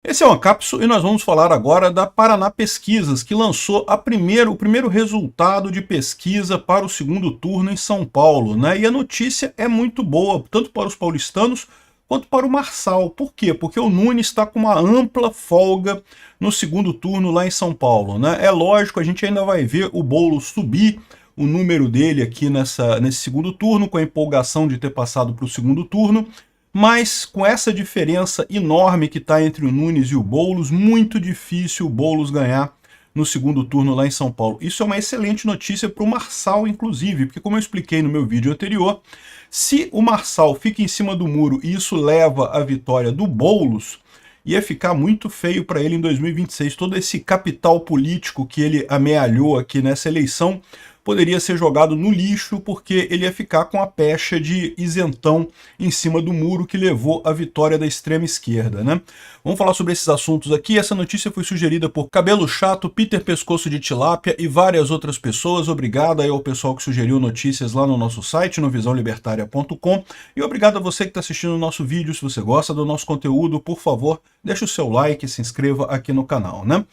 Esse é o Ancapso e nós vamos falar agora da Paraná Pesquisas, que lançou o primeiro resultado de pesquisa para o segundo turno em São Paulo, né? E a notícia é muito boa, tanto para os paulistanos quanto para o Marçal. Por quê? Porque o Nunes está com uma ampla folga no segundo turno lá em São Paulo, né? É lógico, a gente ainda vai ver o Boulos subir o número dele aqui nesse segundo turno, com a empolgação de ter passado para o segundo turno, mas com essa diferença enorme que está entre o Nunes e o Boulos, muito difícil o Boulos ganhar no segundo turno lá em São Paulo. Isso é uma excelente notícia para o Marçal, inclusive, porque como eu expliquei no meu vídeo anterior, se o Marçal fica em cima do muro e isso leva à vitória do Boulos, ia ficar muito feio para ele em 2026. Todo esse capital político que ele amealhou aqui nessa eleição poderia ser jogado no lixo, porque ele ia ficar com a pecha de isentão em cima do muro que levou à vitória da extrema esquerda, né? Vamos falar sobre esses assuntos aqui. Essa notícia foi sugerida por Cabelo Chato, Peter Pescoço de Tilápia e várias outras pessoas. Obrigado aí ao pessoal que sugeriu notícias lá no nosso site, no visãolibertaria.com. E obrigado a você que está assistindo o nosso vídeo. Se você gosta do nosso conteúdo, por favor, deixe o seu like e se inscreva aqui no canal, né?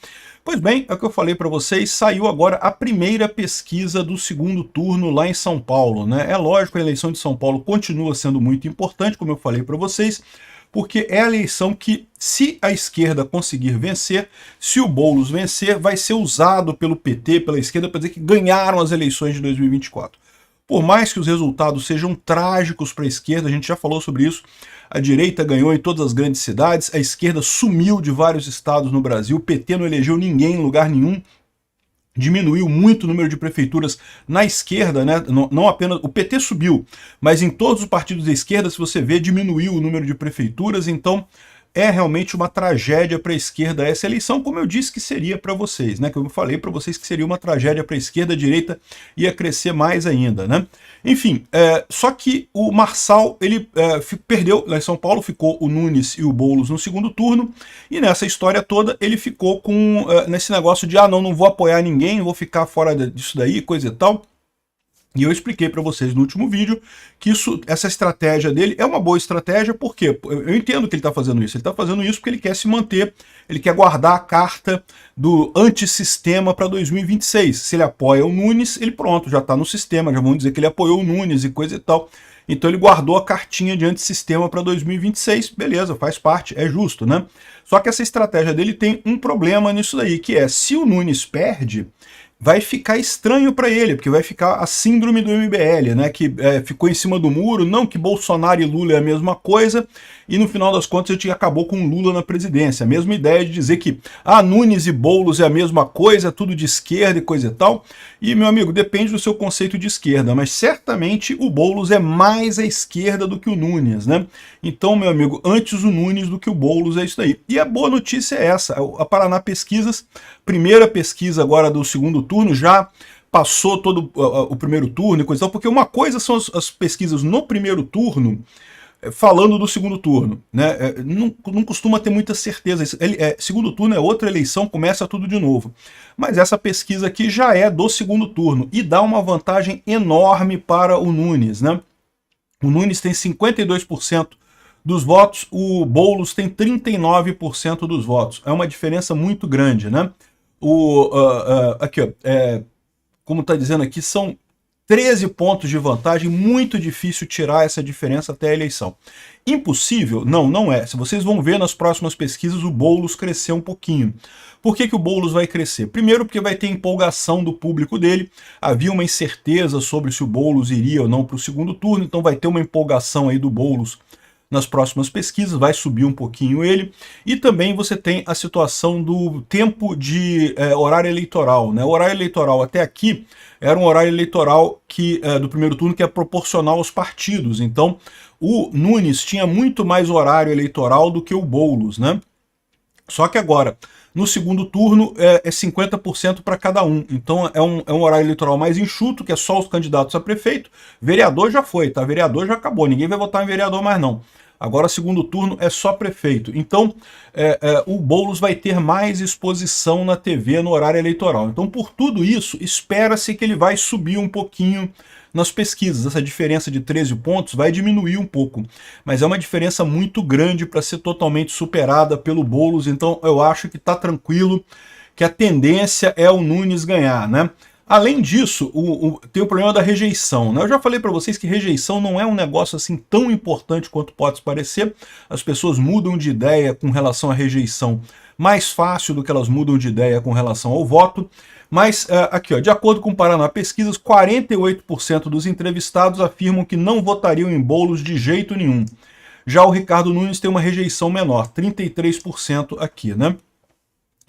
Pois bem, é o que eu falei para vocês, saiu agora a primeira pesquisa do segundo turno lá em São Paulo, né? É lógico, a eleição de São Paulo continua sendo muito importante, como eu falei para vocês, porque é a eleição que, se a esquerda conseguir vencer, se o Boulos vencer, vai ser usado pelo PT, pela esquerda, para dizer que ganharam as eleições de 2024. Por mais que os resultados sejam trágicos para a esquerda, a gente já falou sobre isso, a direita ganhou em todas as grandes cidades, a esquerda sumiu de vários estados no Brasil, o PT não elegeu ninguém em lugar nenhum, diminuiu muito o número de prefeituras na esquerda, né? Não apenas o PT subiu, mas em todos os partidos da esquerda, se você vê, diminuiu o número de prefeituras, então é realmente uma tragédia para a esquerda essa eleição, como eu disse que seria para vocês, né? Como eu falei para vocês que seria uma tragédia para a esquerda, a direita ia crescer mais ainda, né? Enfim, só que o Marçal, ele perdeu lá em São Paulo, ficou o Nunes e o Boulos no segundo turno, e nessa história toda ele ficou com nesse negócio de, não vou apoiar ninguém, vou ficar fora disso daí, coisa e tal. E eu expliquei para vocês no último vídeo que essa estratégia dele é uma boa estratégia, porque eu entendo que ele está fazendo isso. Ele está fazendo isso porque ele quer se manter, ele quer guardar a carta do antissistema para 2026. Se ele apoia o Nunes, ele pronto, já está no sistema, já vão dizer que ele apoiou o Nunes e coisa e tal. Então ele guardou a cartinha de antissistema para 2026, beleza, faz parte, é justo, né? Só que essa estratégia dele tem um problema nisso daí, que é, se o Nunes perde, vai ficar estranho para ele, porque vai ficar a síndrome do MBL, né, que ficou em cima do muro, não que Bolsonaro e Lula é a mesma coisa, e no final das contas a gente acabou com Lula na presidência. A mesma ideia de dizer que Nunes e Boulos é a mesma coisa, tudo de esquerda e coisa e tal. E, meu amigo, depende do seu conceito de esquerda, mas certamente o Boulos é mais à esquerda do que o Nunes, né? Então, meu amigo, antes o Nunes do que o Boulos, é isso daí. E a boa notícia é essa, a Paraná Pesquisas, primeira pesquisa agora do segundo turno, já passou todo o primeiro turno e coisa e tal, porque uma coisa são as pesquisas no primeiro turno, falando do segundo turno, né? Não costuma ter muita certeza. Segundo turno é outra eleição, começa tudo de novo. Mas essa pesquisa aqui já é do segundo turno e dá uma vantagem enorme para o Nunes, né? O Nunes tem 52% dos votos, o Boulos tem 39% dos votos. É uma diferença muito grande, né? Aqui, ó, como está dizendo aqui, são 13 pontos de vantagem, muito difícil tirar essa diferença até a eleição. Impossível? Não, não é. Se vocês vão ver nas próximas pesquisas, o Boulos cresceu um pouquinho. Por que o Boulos vai crescer? Primeiro porque vai ter empolgação do público dele, havia uma incerteza sobre se o Boulos iria ou não para o segundo turno, então vai ter uma empolgação aí do Boulos nas próximas pesquisas, vai subir um pouquinho ele, e também você tem a situação do tempo de horário eleitoral, né? O horário eleitoral até aqui era um horário eleitoral do primeiro turno que é proporcional aos partidos, então o Nunes tinha muito mais horário eleitoral do que o Boulos, né? Só que agora, no segundo turno, é 50% para cada um. Então é um horário eleitoral mais enxuto, que é só os candidatos a prefeito. Vereador já foi, tá? Vereador já acabou, ninguém vai votar em vereador mais não. Agora, segundo turno, é só prefeito. Então, o Boulos vai ter mais exposição na TV no horário eleitoral. Então, por tudo isso, espera-se que ele vai subir um pouquinho nas pesquisas. Essa diferença de 13 pontos vai diminuir um pouco, mas é uma diferença muito grande para ser totalmente superada pelo Boulos, então eu acho que está tranquilo, que a tendência é o Nunes ganhar, né? Além disso, tem o problema da rejeição, né? Eu já falei para vocês que rejeição não é um negócio assim tão importante quanto pode parecer. As pessoas mudam de ideia com relação à rejeição mais fácil do que elas mudam de ideia com relação ao voto. Mas aqui, ó, de acordo com o Paraná Pesquisas, 48% dos entrevistados afirmam que não votariam em Boulos de jeito nenhum. Já o Ricardo Nunes tem uma rejeição menor, 33% aqui, né?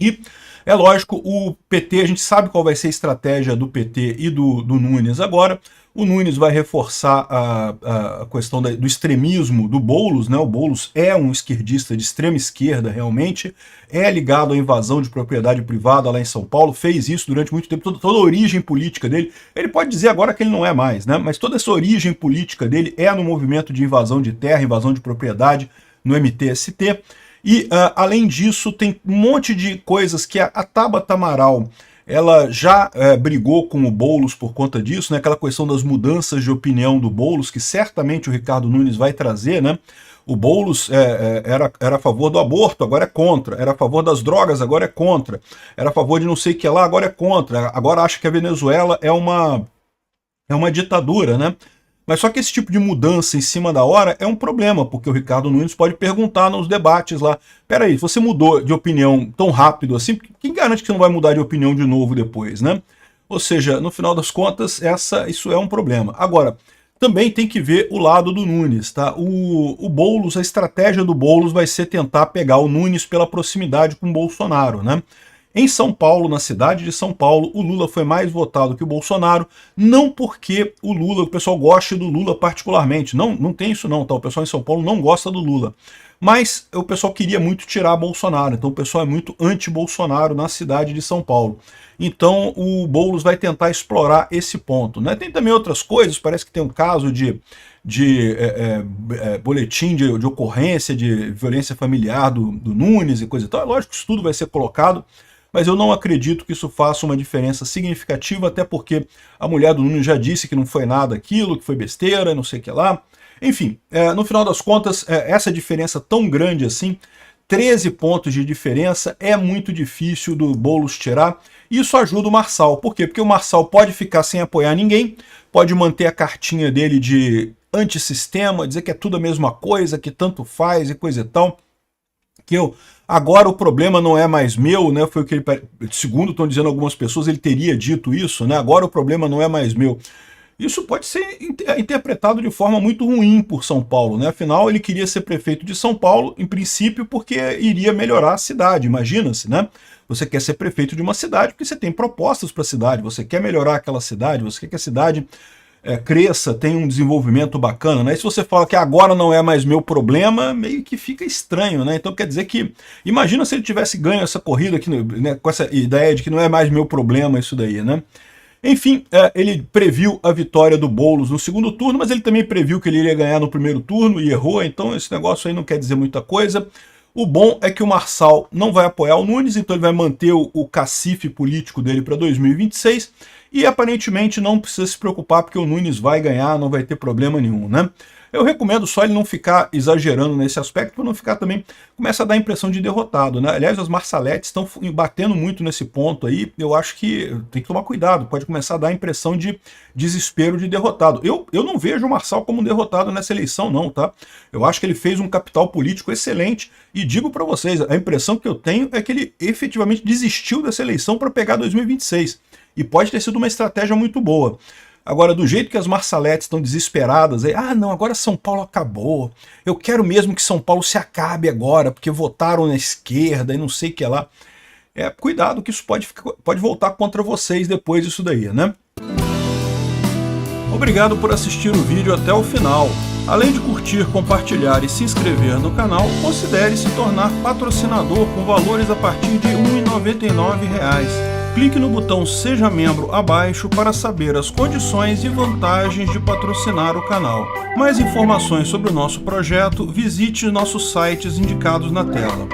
E é lógico, o PT, a gente sabe qual vai ser a estratégia do PT e do Nunes agora. O Nunes vai reforçar a questão do extremismo do Boulos, né? O Boulos é um esquerdista de extrema esquerda, realmente, é ligado à invasão de propriedade privada lá em São Paulo, fez isso durante muito tempo, toda a origem política dele. Ele pode dizer agora que ele não é mais, né? Mas toda essa origem política dele é no movimento de invasão de terra, invasão de propriedade, no MTST. E, além disso, tem um monte de coisas que a Tabata Amaral ela já brigou com o Boulos por conta disso, né? Aquela questão das mudanças de opinião do Boulos, que certamente o Ricardo Nunes vai trazer, né? O Boulos era a favor do aborto, agora é contra. Era a favor das drogas, agora é contra. Era a favor de não sei o que lá, agora é contra. Agora acha que a Venezuela é uma ditadura, né? Mas só que esse tipo de mudança em cima da hora é um problema, porque o Ricardo Nunes pode perguntar nos debates lá, peraí, você mudou de opinião tão rápido assim, quem garante que você não vai mudar de opinião de novo depois, né? Ou seja, no final das contas, isso é um problema. Agora, também tem que ver o lado do Nunes, tá? O Boulos, a estratégia do Boulos vai ser tentar pegar o Nunes pela proximidade com o Bolsonaro, né? Em São Paulo, na cidade de São Paulo, o Lula foi mais votado que o Bolsonaro, não porque o pessoal goste do Lula particularmente, não tem isso não, tá? O pessoal em São Paulo não gosta do Lula, mas o pessoal queria muito tirar Bolsonaro, então o pessoal é muito anti-Bolsonaro na cidade de São Paulo. Então o Boulos vai tentar explorar esse ponto, né? Tem também outras coisas, parece que tem um caso de boletim de ocorrência de violência familiar do Nunes e coisa e tal. É lógico que isso tudo vai ser colocado, mas eu não acredito que isso faça uma diferença significativa, até porque a mulher do Nunes já disse que não foi nada aquilo, que foi besteira, não sei o que lá. Enfim, no final das contas, essa diferença tão grande assim, 13 pontos de diferença, é muito difícil do Boulos tirar. Isso ajuda o Marçal. Por quê? Porque o Marçal pode ficar sem apoiar ninguém, pode manter a cartinha dele de antissistema, dizer que é tudo a mesma coisa, que tanto faz e coisa e tal. Agora o problema não é mais meu, né? Foi o que ele, segundo estão dizendo algumas pessoas, ele teria dito isso, né? Agora o problema não é mais meu. Isso pode ser interpretado de forma muito ruim por São Paulo, né? Afinal, ele queria ser prefeito de São Paulo, em princípio, porque iria melhorar a cidade, imagina-se, né? Você quer ser prefeito de uma cidade porque você tem propostas para a cidade, você quer melhorar aquela cidade, você quer que a cidade cresça, tenha um desenvolvimento bacana, né? E se você fala que agora não é mais meu problema, meio que fica estranho, né? Então quer dizer que, imagina se ele tivesse ganho essa corrida aqui, né, com essa ideia de que não é mais meu problema isso daí, né? Enfim, ele previu a vitória do Boulos no segundo turno, mas ele também previu que ele iria ganhar no primeiro turno e errou, então esse negócio aí não quer dizer muita coisa. O bom é que o Marçal não vai apoiar o Nunes, então ele vai manter o cacife político dele para 2026 e aparentemente não precisa se preocupar porque o Nunes vai ganhar, não vai ter problema nenhum, né? Eu recomendo só ele não ficar exagerando nesse aspecto, para não ficar também, começa a dar a impressão de derrotado, né? Aliás, as Marçaletes estão batendo muito nesse ponto aí, eu acho que tem que tomar cuidado, pode começar a dar a impressão de desespero de derrotado. Eu não vejo o Marçal como derrotado nessa eleição não, tá? Eu acho que ele fez um capital político excelente e digo para vocês, a impressão que eu tenho é que ele efetivamente desistiu dessa eleição para pegar 2026 e pode ter sido uma estratégia muito boa. Agora, do jeito que as Marçaletes estão desesperadas, não, agora São Paulo acabou, eu quero mesmo que São Paulo se acabe agora, porque votaram na esquerda e não sei o que lá. Cuidado que isso pode voltar contra vocês depois disso daí, né? Obrigado por assistir o vídeo até o final. Além de curtir, compartilhar e se inscrever no canal, considere se tornar patrocinador com valores a partir de R$ 1,99. Clique no botão Seja Membro abaixo para saber as condições e vantagens de patrocinar o canal. Mais informações sobre o nosso projeto, visite nossos sites indicados na tela.